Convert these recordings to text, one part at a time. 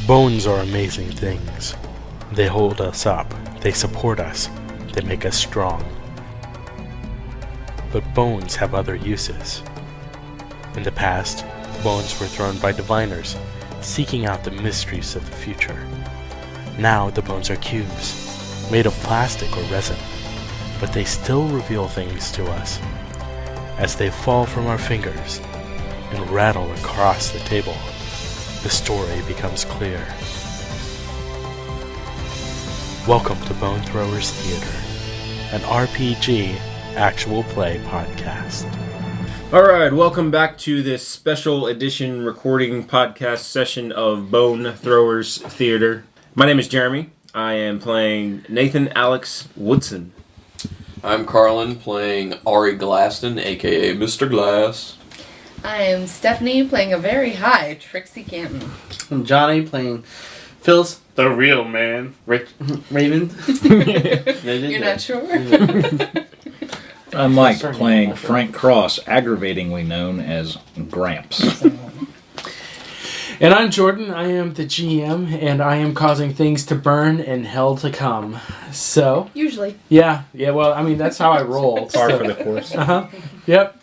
Bones are amazing things. They hold us up, they support us, they make us strong. But bones have other uses. In the past, bones were thrown by diviners, seeking out the mysteries of the future. Now the bones are cubes, made of plastic or resin, but they still reveal things to us. As they fall from our fingers and rattle across the table, the story becomes clear. Welcome to Bone Throwers Theater, an RPG actual play podcast. Alright, welcome back to this special edition recording podcast session of Bone Throwers Theater. My name is Jeremy. I am playing Nathan Alex Woodson. I'm Carlin, playing Auri Glasston, aka Mr. Glass. I am Stephanie, playing a very high Trixie Canton. I'm Johnny, playing Phil's the real man, Raymond. You're not sure? I'm Mike, playing Frank Cross, aggravatingly known as Gramps. And I'm Jordan, I am the GM, and I am causing things to burn and hell to come. So... Usually. Yeah, well, I mean, that's how I roll. Par for the course. Yep.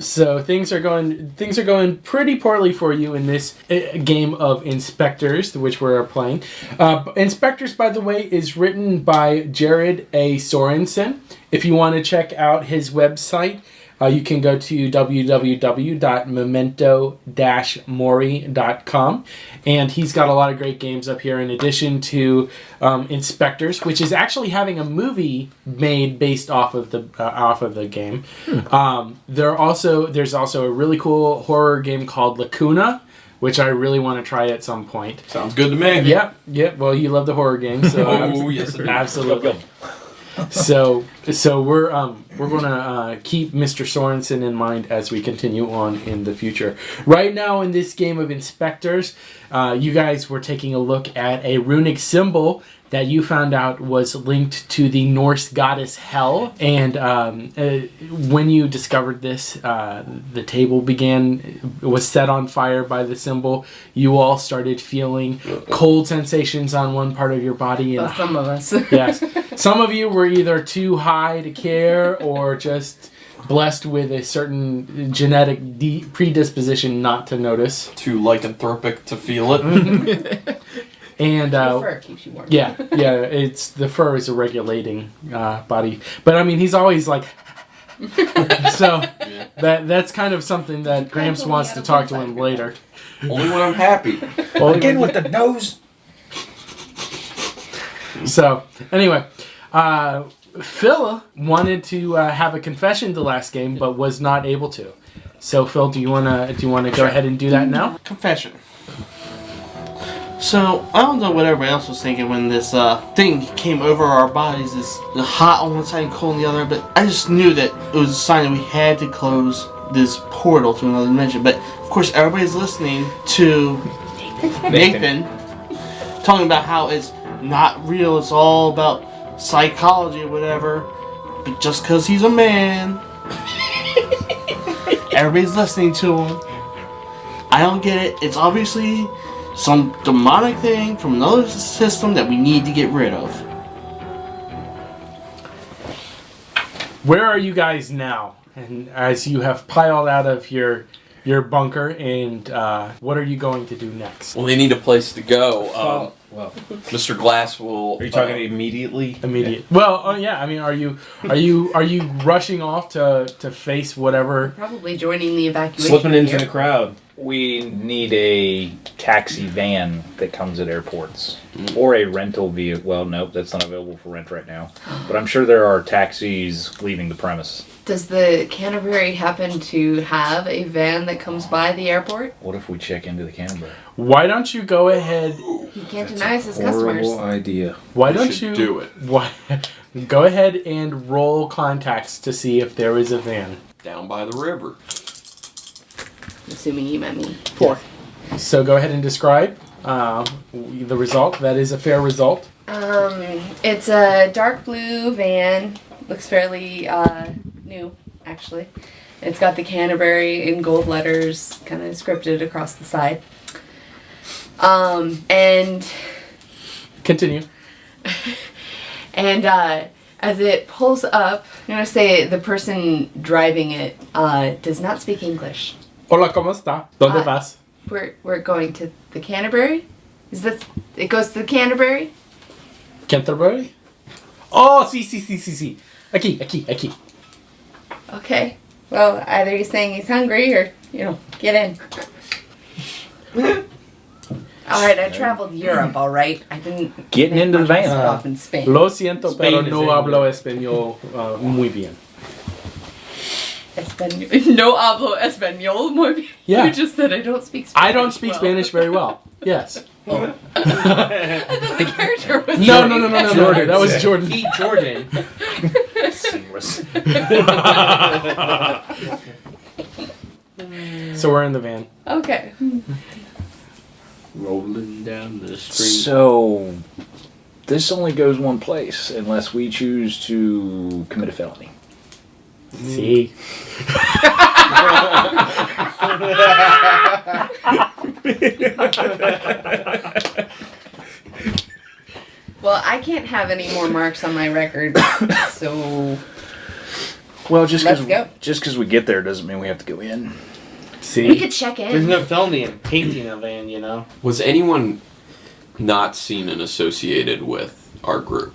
So things are going pretty poorly for you in this game of Inspectres, which we're playing. Inspectres, by the way, is written by Jared A. Sorenson. If you want to check out his website, you can go to www.memento-mori.com, and he's got a lot of great games up here in addition to Inspectres, which is actually having a movie made based off of the game. There's also a really cool horror game called Lacuna, which I really want to try at some point. Sounds good to me. Yep. Well, you love the horror games, so yes, I do. Absolutely. So we're gonna keep Mr. Sorenson in mind as we continue on in the future. Right now in this game of Inspectres, you guys were taking a look at a runic symbol that you found out was linked to the Norse goddess Hel. And when you discovered this, the table was set on fire by the symbol. You all started feeling cold sensations on one part of your body. And some of us. Yes. Some of you were either too high to care or just blessed with a certain genetic predisposition not to notice. Too lycanthropic to feel it. And the fur keeps you warm. Yeah. It's the fur is a regulating body, but I mean he's always like, so that's kind of something that Gramps wants to talk to him later. Only when I'm happy. Again with the nose. So anyway, Phil wanted to have a confession the last game, but was not able to. So Phil, do you wanna go ahead and do that now? Confession. So, I don't know what everybody else was thinking when this thing came over our bodies. It's hot on one side and cold on the other, but I just knew that it was a sign that we had to close this portal to another dimension. But, of course, everybody's listening to Nathan talking about how it's not real, it's all about psychology or whatever. But just because he's a man, everybody's listening to him. I don't get it. It's obviously some demonic thing from another system that we need to get rid of. Where are you guys now? And as you have piled out of your bunker, and what are you going to do next? Well, they need a place to go. Mr. Glass will... Are you talking immediately? Immediate. Well, yeah. I mean, are you rushing off to face whatever? Probably joining the evacuation. Slipping into gear. the crowd. We need a taxi van that comes at airports. Or a rental vehicle. Well, nope, that's not available for rent right now. But I'm sure there are taxis leaving the premise. Does the Canterbury happen to have a van that comes by the airport? What if we check into the Canterbury? Why don't you go ahead? He can't deny his customers. Horrible idea. Why don't you do it? Go ahead and roll contacts to see if there is a van. Down by the river. Assuming you meant me. 4. So go ahead and describe the result. That is a fair result. It's a dark blue van. Looks fairly new, actually. It's got the Canterbury in gold letters, kind of scripted across the side. And Continue. as it pulls up, I'm gonna say the person driving it does not speak English. Hola, ¿cómo está? ¿Dónde vas? We're going to the Canterbury. It goes to the Canterbury? Canterbury? Oh, sí. Aquí. Okay. Well, either he's saying he's hungry or, get in. Alright, I traveled Europe, alright? I didn't... Getting into the van. Stop in Spain. Lo siento, Spain pero is no in hablo Europe. español muy bien. No hablo español muy bien. Yeah. You just said I don't speak Spanish. I don't speak well. Spanish very well. Yes. I thought the character was... No. That was Jordan. Pete Jordan. Seamless. So we're in the van. Okay. Rolling down the street. So, this only goes one place unless we choose to commit a felony. See. Well, I can't have any more marks on my record, so... Well, just Let's go. because we get there doesn't mean we have to go in. See. We could check in. There's no felony in painting a van, you know. Was anyone not seen and associated with our group?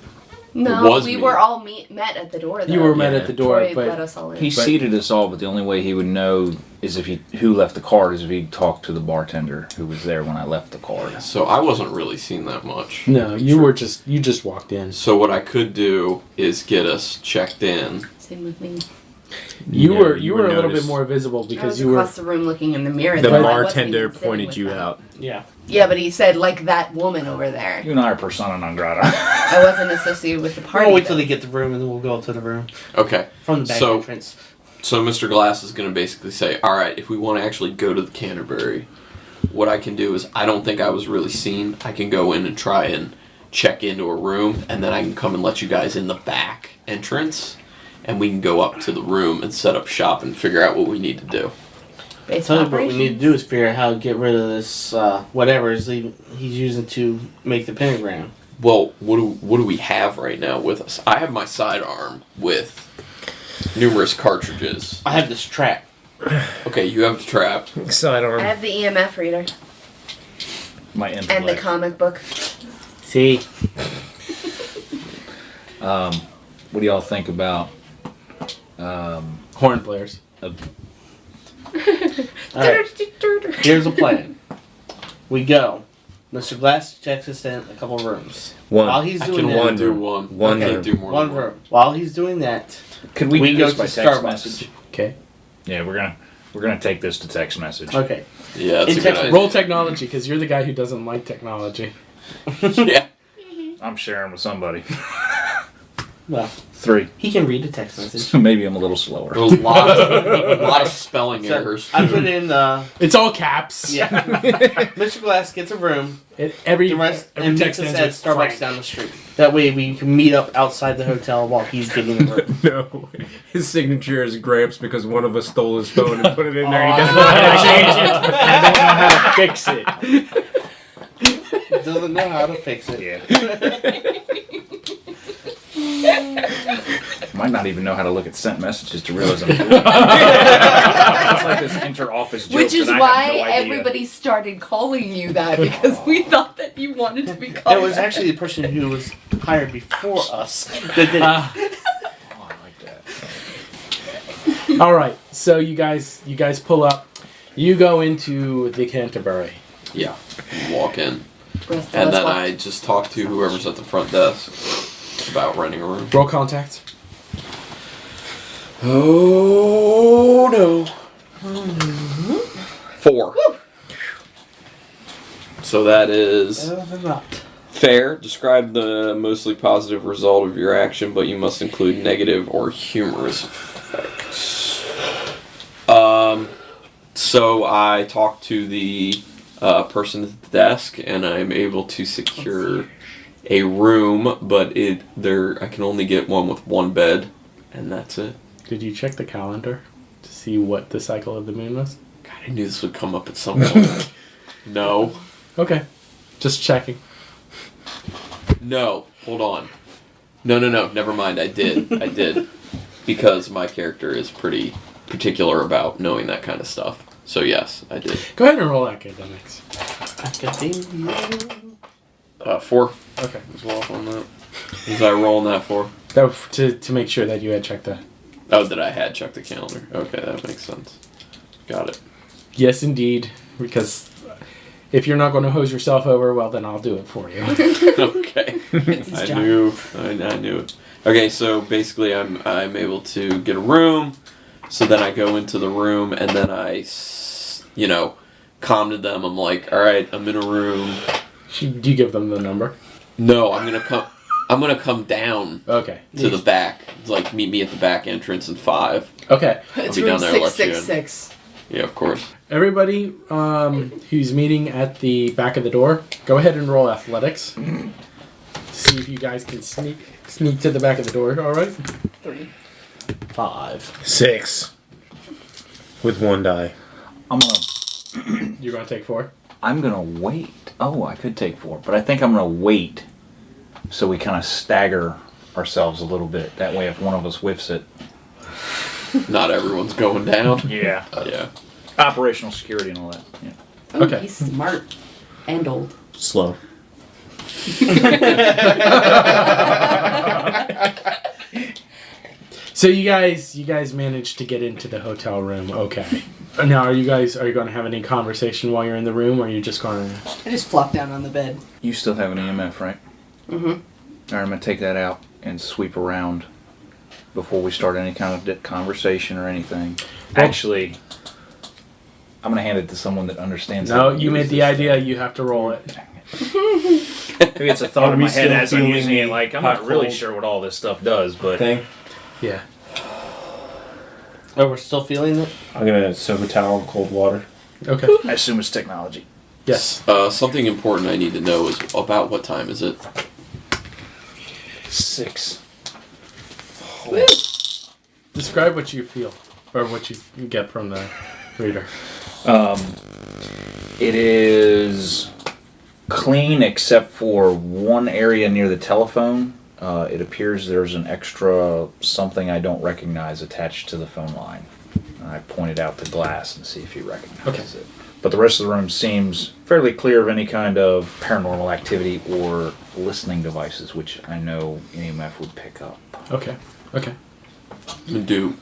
No, It was we me. were all met at the door, though. You were met at the door, Troy let but us all in. He seated us all, but the only way he would know is if who left the card is if he talked to the bartender who was there when I left the card. So I wasn't really seen that much. no, you just walked in. So what I could do is get us checked in. Same with me. You No, were you a little noticed. bit more visible I was because you were. across the room looking in the mirror. The though. I wasn't bartender even sitting pointed with you them. out. Yeah. Yeah, but he said, like that woman over there. You and I are persona non grata. I wasn't associated with the party. We'll wait till though. they get the room and then we'll go up to the room. Okay. From the back So- entrance. So Mr. Glass is going to basically say, all right, if we want to actually go to the Canterbury, what I can do is I don't think I was really seen. I can go in and try and check into a room, and then I can come and let you guys in the back entrance, and we can go up to the room and set up shop and figure out what we need to do. Base Tell you what we operations. need to do is figure out how to get rid of this whatever he's using to make the pentagram. Well, what do we have right now with us? I have my sidearm with numerous cartridges. I have this trap. Okay, you have the trap. I Sidearm. have the EMF reader My and the intellect. comic book. See? What do y'all think about Horn players. Alright, here's a plan. We go. Mr. Glass checks us in a couple rooms. One. While he's I doing can that, one do one. One I can't room. do more one than one. room. While he's doing that, Could we do go this to by text Starbucks. message? Okay. Yeah, we're gonna take this to text message. Okay. Yeah, that's In a good text- idea. Roll technology because you're the guy who doesn't like technology. Yeah. I'm sharing with somebody. Well, 3. he can read the text message. So maybe I'm a little slower. A lot of spelling errors. I put in It's all caps. yeah. Mr. Glass gets a room. Every The rest every and text meets us ends at with Starbucks Frank. down the street. That way we can meet up outside the hotel while he's getting the room. No. His signature is Gramps because one of us stole his phone and put it in there. Oh, He doesn't know how to change it. I don't know how to fix it. Doesn't know how to fix it. Might not even know how to look at sent messages to realize I'm doing it. It's like this inter-office joke Which is that I why have no idea. everybody started calling you that because we thought that you wanted to be called. It was that. actually the person who was hired before us that did it. Oh, I like that. All right. So you guys pull up. You go into the Canterbury. Yeah. Walk in. Rest of And us then walked. I just talk to whoever's at the front desk about renting a room. Roll contact. Oh no. 4. So that is fair. Describe the mostly positive result of your action, but you must include negative or humorous effects. So I talk to the person at the desk, and I'm able to secure a room, but I can only get one with one bed, and that's it. Did you check the calendar to see what the cycle of the moon was? God, I knew this would come up at some point. No. Okay. Just checking. No, hold on. No. Never mind. I did. Because my character is pretty particular about knowing that kind of stuff. So yes, I did. Go ahead and roll academics. 4. Okay. Was off on that. Was I rolling that 4? That was to make sure that you had checked that. Oh, that I had checked the calendar. Okay, that makes sense. Got it. Yes, indeed. Because if you're not going to hose yourself over, well, then I'll do it for you. Okay. I knew it. Okay, so basically I'm able to get a room. So then I go into the room and then I, calm to them. I'm like, all right, I'm in a room. Do you give them the number? No, I'm gonna come down. Okay. To the back. It's like meet me at the back entrance in 5. Okay. It's be room down there, let you in. 666. Yeah, of course. Everybody who's meeting at the back of the door, go ahead and roll athletics. To see if you guys can sneak to the back of the door, alright? 3. 5. 6. With 1 die. You're going to take 4? I'm gonna wait. Oh, I could take 4, but I think I'm gonna wait so we kind of stagger ourselves a little bit. That way, if one of us whiffs it. Not everyone's going down. Yeah. Yeah. Operational security and all that. Yeah. Oh, Okay. he's smart and old. Slow. So you guys managed to get into the hotel room, okay. Now, are you going to have any conversation while you're in the room, or are you just going to... I just flop down on the bed. You still have an EMF, right? Mm-hmm. Alright, I'm gonna take that out and sweep around before we start any kind of conversation or anything. Well- Actually, I'm gonna hand it to someone that understands. No, how to you use made the this idea, thing. you have to roll it. Maybe it's a thought Are in we my head still as I'm feeling using it. the Like I'm hot, not really cold sure what all this stuff does, but Thing. Yeah. Oh, we're still feeling it? I'm gonna soak a towel in cold water. Okay. I assume it's technology. Yes. Something important I need to know is about what time is it? 6. Describe what you feel, or what you get from the reader. It is clean except for one area near the telephone. It appears there's an extra something I don't recognize attached to the phone line. I pointed out the glass and see if he recognizes it. But the rest of the room seems fairly clear of any kind of paranormal activity or listening devices, which I know EMF would pick up. Okay. Okay. I'm gonna do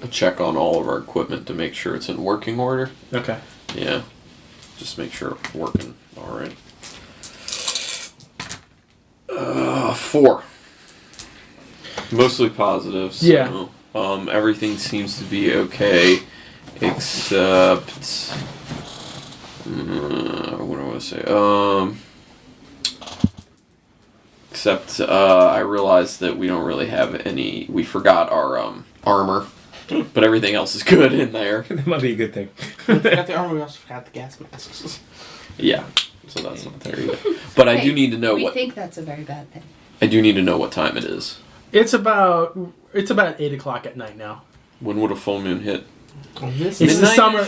a check on all of our equipment to make sure it's in working order. Okay. Yeah. Just make sure it's working. Alright. 4. Mostly positive. So, Yeah. Everything seems to be okay, except what do I want to say? Except I realized that we don't really have any. We forgot our armor, but everything else is good in there. That might be a good thing. We forgot the armor, we also forgot the gas masks. Yeah, so that's not there either. But I do need to know we what. think that's a very bad thing. I do need to know what time it is. It's about 8:00 at night now. When would a full moon hit? It's the Midnight-ish? summer.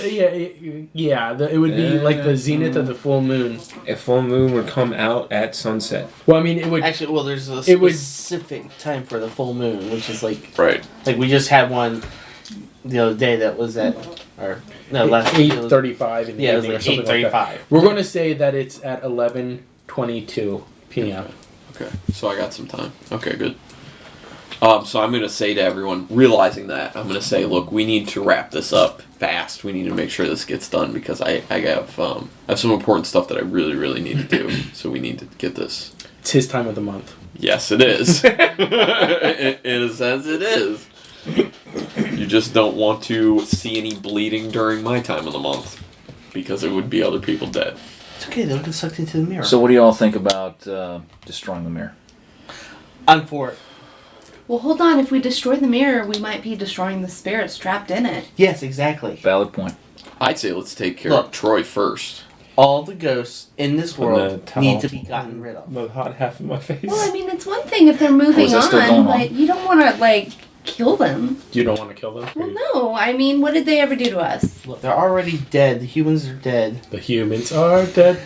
Yeah. It would be like the zenith of the full moon. A full moon would come out at sunset. Well, I mean, it would. Actually, well, there's a It was- specific time for the full moon, which is like Right. we just had one the other day that was at, or no, last 8:35 in the Yeah, it was evening like or something like that. 8:35. We're going to say that it's at 11:22 p.m. Okay, so I got some time. Okay, good. So I'm going to say to everyone, realizing that, I'm going to say, look, we need to wrap this up fast. We need to make sure this gets done because I have some important stuff that I really, really need to do. So we need to get this. It's his time of the month. Yes, it is. In a sense, it is. You just don't want to see any bleeding during my time of the month because it would be other people dead. It's okay, they'll get sucked into the mirror. So what do y'all think about destroying the mirror? I'm for it. Well, hold on. If we destroy the mirror, we might be destroying the spirits trapped in it. Yes, exactly. Valid point. I'd say let's take care Look. of Troy first. All the ghosts in this Put world the towel need to be gotten rid of. The hot half of my face. Well, I mean, it's one thing if they're moving is that still going on, on? but you don't want to, kill them. You don't want to kill them? Well, no. I mean, what did they ever do to us? Look, they're already dead. The humans are dead. The humans are dead.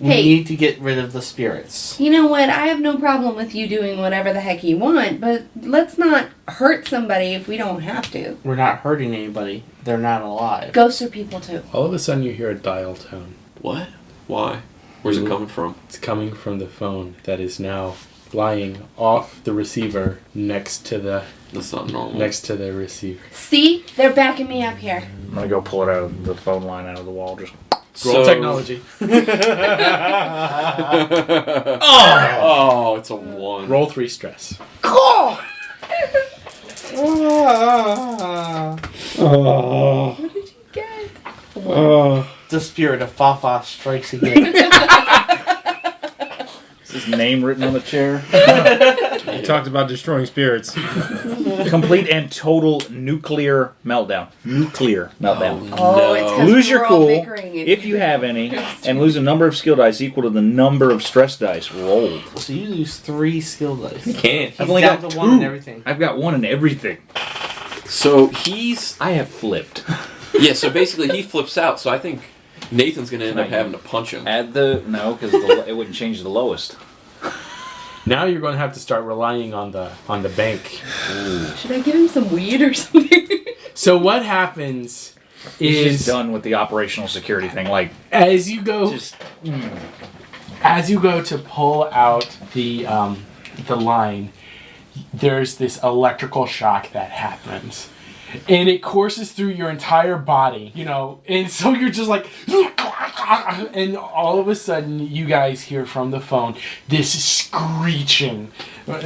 We Hey. need to get rid of the spirits. You know what? I have no problem with you doing whatever the heck you want, but let's not hurt somebody if we don't have to. We're not hurting anybody. They're not alive. Ghosts are people too. All of a sudden, you hear a dial tone. What? Why? Where's it coming from? It's coming from the phone that is now lying off the receiver next to the That's not normal. receiver. See? They're backing me up here. I'm gonna go pull it out of the phone line out of the wall. Just Roll technology. Oh, it's a 1. Roll 3 stress. What did you get? The spirit of Fafa strikes again. is his name written on the chair. You talked about destroying spirits. Complete and total nuclear meltdown. Nuclear meltdown. Oh, it's 'cause Lose your we're all cool, bickering and- if you have any, and lose a number of skill dice equal to the number of stress dice rolled. So you lose 3 skill dice. You can't. He's I've only down got to 1 and 2. everything. I've got 1 in everything. So I have flipped. yeah, so basically he flips out, so I think Nathan's going to end up having to punch him. Add the no, because it wouldn't change the lowest. Now you're going to have to start relying on the bank. Should I give him some weed or something? So what happens He's is just done with the operational security thing. Like as you go just to pull out the line, there's this electrical shock that happens. And it courses through your entire body, and so you're just like, and all of a sudden you guys hear from the phone this screeching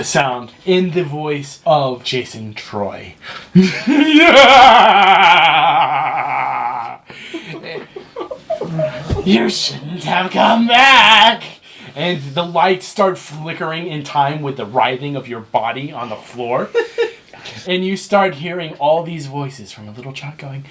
sound in the voice of Jason Troy. You shouldn't have come back! And the lights start flickering in time with the writhing of your body on the floor. And you start hearing all these voices from a little child going,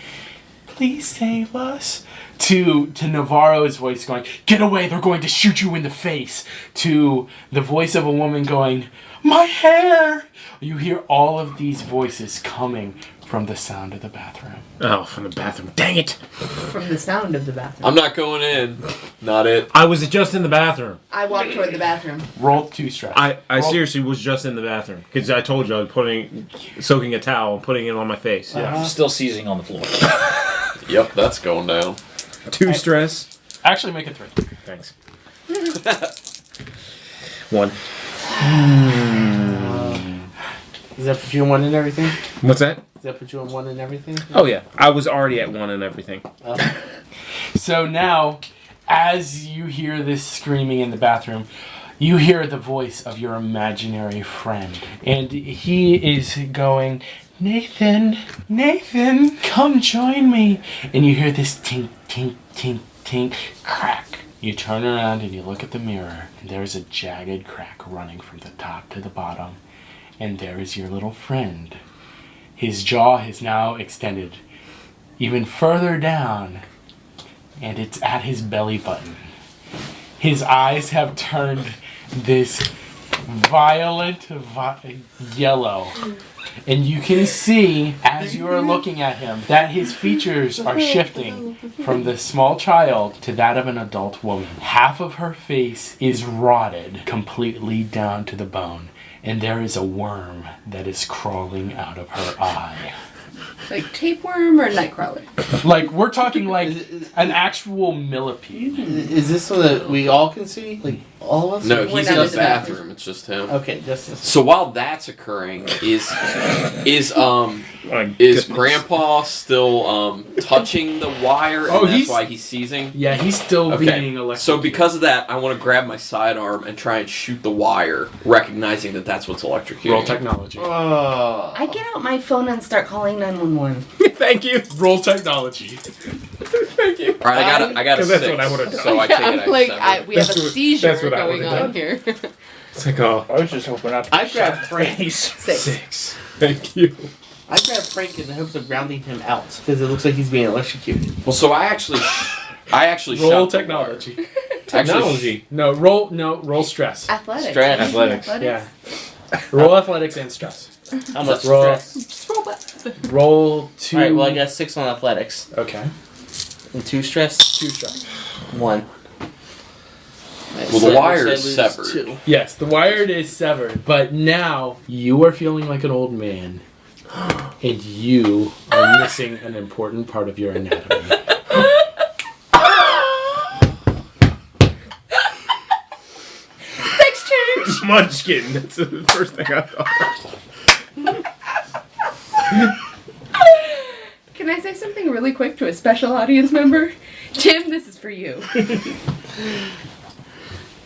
"Please save us." To Navarro's voice going, "Get away, they're going to shoot you in the face." To the voice of a woman going, "My hair!" You hear all of these voices coming from the sound of the bathroom. Oh, from the bathroom. Dang it! From the sound of the bathroom. I'm not going in. Not it. I was just in the bathroom. I walked toward the bathroom. Roll 2 stress. I seriously was just in the bathroom. Because I told you I was soaking a towel and putting it on my face. Yeah. I'm still seizing on the floor. Yep, that's going down. 2 stress. Actually, make it 3. Thanks. 1. Does that put you on 1 and everything? What's that? Does that put you on 1 and everything? Oh, yeah. I was already at 1 and everything. So now, as you hear this screaming in the bathroom, you hear the voice of your imaginary friend. And he is going, "Nathan, Nathan, come join me." And you hear this tink, tink, tink, tink, crack. You turn around and you look at the mirror, and there's a jagged crack running from the top to the bottom. And there is your little friend. His jaw has now extended even further down, and it's at his belly button. His eyes have turned this violent yellow. And you can see, as you are looking at him, that his features are shifting from the small child to that of an adult woman. Half of her face is rotted completely down to the bone, and there is a worm that is crawling out of her eye. Like tapeworm or nightcrawler? Like, we're talking like an actual millipede. Is this so that we all can see? Like, all of us? No, We're he's not in in the the bathroom. bathroom. It's just him. Okay, just So while that's occurring, is Grandpa still touching the wire, and Oh, that's he's- why he's seizing? Yeah, he's still Okay, being electrocuted. so because of that, I want to grab my sidearm and try and shoot the wire, recognizing that that's what's electrocuting. Roll technology. I get out my phone and start calling 911. Thank you. Roll technology. Thank you. All right, I got a 'Cause 6. that's what I would've done. So I take it I'm at like, 7. we have a That's what- seizure that's what I going would've on done. here. It's like, oh, I was just hoping not to I grabbed Frank. 6. 6. Thank you. I grabbed Frank in the hopes of grounding him out because it looks like he's being electrocuted. Well, so I actually Roll shot the technology. wire. Actually, Roll stress. Athletics. Stress. Athletics. Yeah. Roll athletics and stress. How much Roll. stress? Just roll back. Roll 2. Alright, well I got 6 on athletics. Okay. And 2 stress? 2 stress. 1. Well, the wire is severed. 2. Yes, the wired is severed, but now you are feeling like an old man, and you are missing an important part of your anatomy. Sex change! Munchkin. That's the first thing I thought. Can I say something really quick to a special audience member? Tim, this is for you.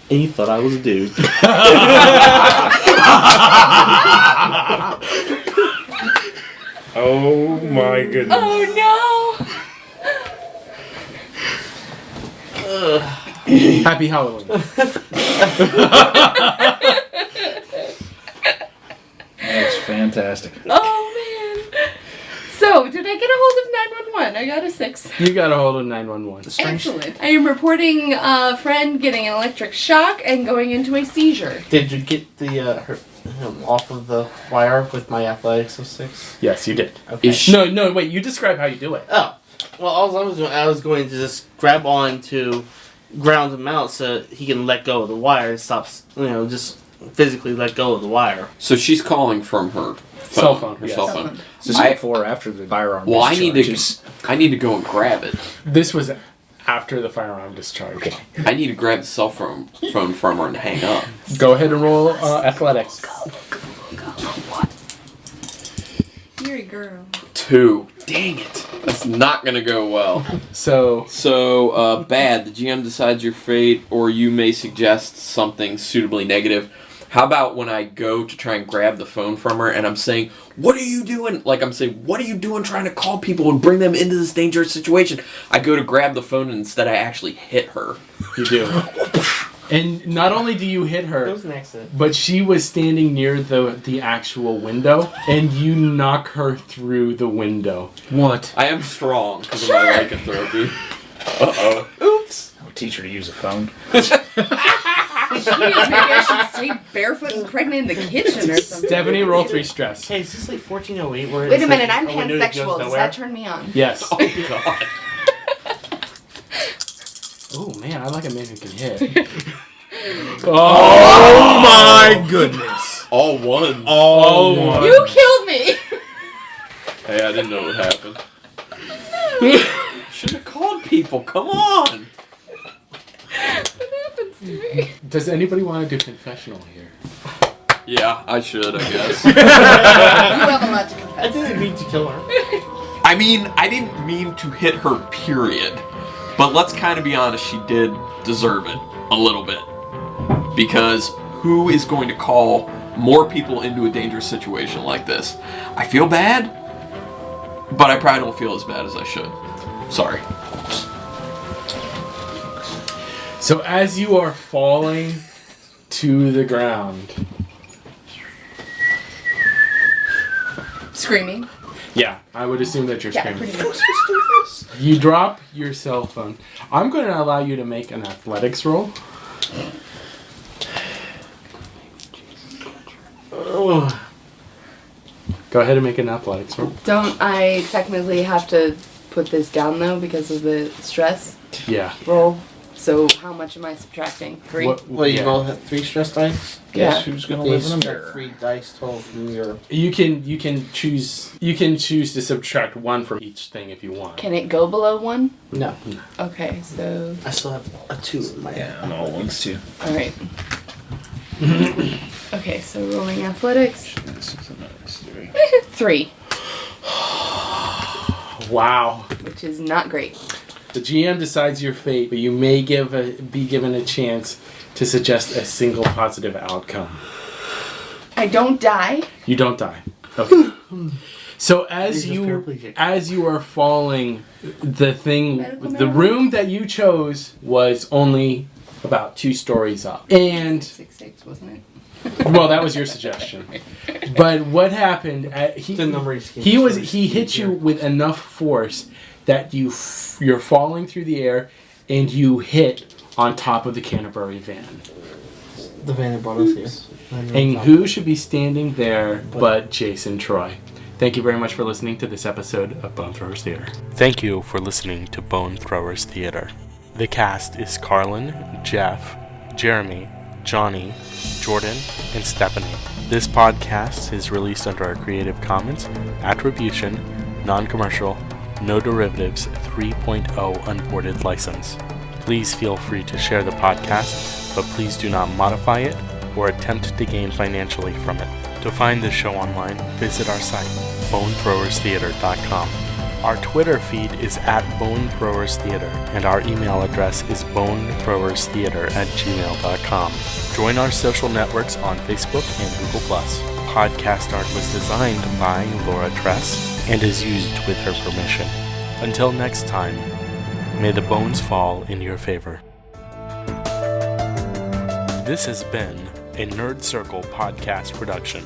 And you thought I was a dude. Oh my goodness. Oh Happy Halloween. That's fantastic. no! Oh man. So, did I get a hold of 911? I got a 6. You got a hold of 911. Excellent. I am reporting a friend getting an electric shock and going into a seizure. Did you get the him off of the wire with my athletics of 6? Yes, you did. Okay. No, wait. You describe how you do it. Oh, well, all I was doing, I was going to just grab on to ground him out so he can let go of the wire and stop, just physically let go of the wire. So she's calling from her Cell phone, Her yes. cell Cell phone. phone. Is this before or after the firearm? Well, I need discharges? to go and grab it. This was after the firearm discharge. Okay. I need to grab the cell phone from her and hang up. Go ahead and roll athletics. You're a girl. 2. Dang it. That's not going to go well. So, Bad. The GM decides your fate, or you may suggest something suitably negative. How about when I go to try and grab the phone from her and I'm saying, what are you doing? Like I'm saying, what are you doing trying to call people and bring them into this dangerous situation? I go to grab the phone and instead I actually hit her. you do. And not only do you hit It her, was an accident. but she was standing near the actual window, and you knock her through the window. What? I am strong because of my lycanthropy. Uh-oh. Oops. I'll teach her to use a phone. Jeez, maybe I should stay barefoot and pregnant in the kitchen or something. Stephanie, roll 3 stress. Hey, is this like 1408? Where Wait it's a minute, like I'm a window that goes pansexual. Does nowhere? that turn me on? Yes. Oh, God. Oh man, I like a man who can hit. Oh my goodness. All ones. All one. You killed me! Hey, I didn't know what happened. Should have called people. Come on. What happens to me? Does anybody want to do confessional here? Yeah, I should, I guess. You have a lot to I confess. didn't mean to kill her. I mean, I didn't mean to hit her, period. But let's kind of be honest, she did deserve it. A little bit. Because who is going to call more people into a dangerous situation like this? I feel bad, but I probably don't feel as bad as I should. Sorry. So as you are falling to the ground, Screaming. yeah, I would assume that you're Yeah, screaming. pretty much. You drop your cell phone. I'm going to allow you to make an athletics roll. Go ahead and make an athletics roll. Don't I technically have to put this down though because of the stress Yeah. roll? So how much am I subtracting? 3? Well, you yeah. roll 3 stress dice. Yeah. Who's gonna You live in a subtract mirror? 3 dice total from your. You can choose to subtract 1 from each thing if you want. Can it go below 1? No, Okay, so I still have a 2 in my. Yeah, I'm all ones too. alright. Okay, so rolling athletics. This is another 3. 3, Wow. which is not great. The GM decides your fate, but you may be given a chance to suggest a single positive outcome. I don't die. You don't die. Okay. So He's just paraplegic. as you are falling, the Medical the marijuana. room that you chose was only about 2 stories up, and 6, wasn't it? well, that was your suggestion. But what happened? The number scheme He is hit you with enough force that you're falling through the air, and you hit on top of the Canterbury van. The van that brought us here. And who should be standing there but Jason Troy? Thank you very much for listening to this episode of Bone Throwers Theater. Thank you for listening to Bone Throwers Theater. The cast is Carlin, Jeff, Jeremy, Johnny, Jordan, and Stephanie. This podcast is released under a Creative Commons Attribution, Non-Commercial, No Derivatives 3.0 Unported license. Please feel free to share the podcast, but please do not modify it or attempt to gain financially from it. To find the show online, visit our site, bonethrowerstheater.com. Our Twitter feed is @bonethrowerstheater, and our email address is bonethrowerstheater@gmail.com. Join our social networks on Facebook and Google+. Podcast art was designed by Laura Tress and is used with her permission. Until next time, may the bones fall in your favor. This has been a Nerd Circle podcast production.